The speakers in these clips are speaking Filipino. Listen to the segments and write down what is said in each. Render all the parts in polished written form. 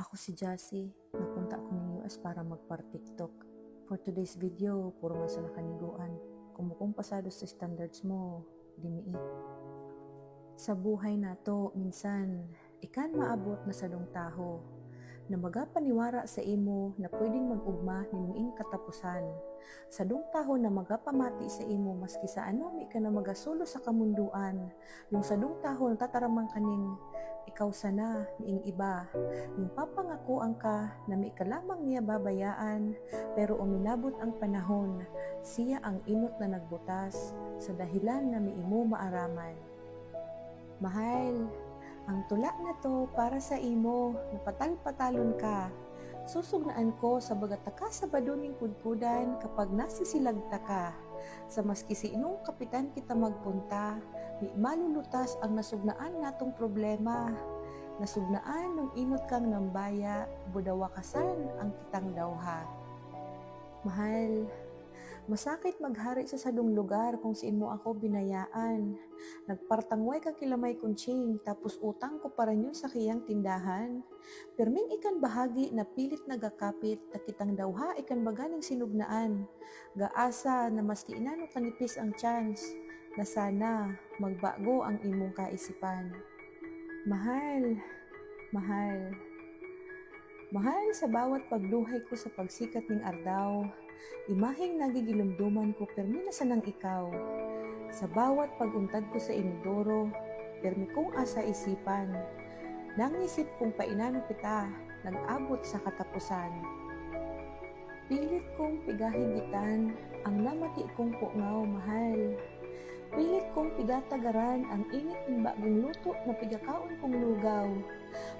Ako si Jassy, napunta ako ng US para magpar-TikTok. For today's video, puro man sa nakaniguan. Kung pasado sa standards mo, dimiit. Sa buhay nato, minsan, ikan maabot na sa dong taho, na magapaniwara sa imo na pwedeng mag-ugma ni muing katapusan. Sa dong taho na magapamati sa imo maski sa ano mi ka na magasulo sa kamunduan. Yung sa dong taho na tataramang kaning ikaw sana niing iba. Yung papangako ang ka na may kalamang niya babayaan, pero uminabot ang panahon, siya ang inot na nagbutas sa dahilan na may imo maaraman. Mahal, ang tula na to para sa imo, napatal-patalon ka. Susugnaan ko sa bagataka sa baduning kudkudan kapag nasisilagta ka. Sa maski si inong kapitan kita magpunta, di malulutas ang nasugnaan natong problema. Nasugnaan ng inot kang nambaya, budawakasan ang kitang dawha. Mahal, masakit maghari sa sadong lugar kung siin mo ako binayaan. Nagpartangway ka kilamay kunching, tapos utang ko para yun sa kiyang tindahan. Perming ikan bahagi na pilit nagakapit, na kitang dawha ikan baganing sinugnaan. Gaasa na maski inano kanipis ang chance, na sana magbago ang imong kaisipan. Mahal, mahal. Mahal sa bawat pagduhay ko sa pagsikat ng ardaw, imaheng nagigilumduman ko permi na sanang ikaw. Sa bawat paguntad ko sa inodoro, permi kong asa isipan. Nangisip kong painano kita, nag-abot sa katapusan. Pilit kong pigahigitan, ang namati kong pungaw mahal. Pilit kong pigatagaran ang init ng bagong luto na pigakaon kong lugaw.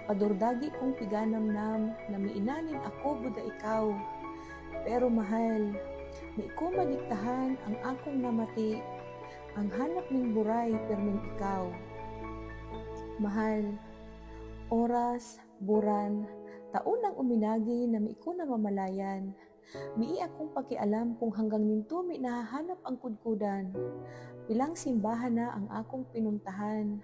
Padurdagi kong piganamnam na miinanin ako buda ikaw. Pero mahal, may ko madiktahan ang akong namati, ang hanap ng buray perming ikaw. Mahal, oras, buran, taon ang uminagi na may ko na mamalayan. Mii akong pakialam kung hanggang ninto mi nahahanap ang kudkudan. Pilang simbahan na ang akong pinuntahan.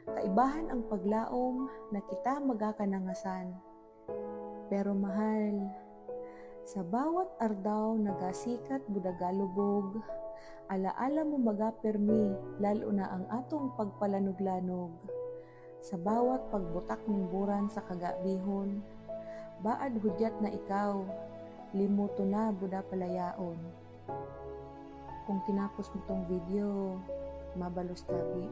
Kaibahan ang paglaom na kita magakanangasan. Pero mahal, sa bawat ardaw nagasikat budagalubog, alaala mo magapermi lalo na ang atong pagpalanog-lanog. Sa bawat pagbutak ng buran sa kagabihon, baad hudyat na ikaw, limuto na buda palayaon. Kung tinapos mo tong video, mabalos tabi.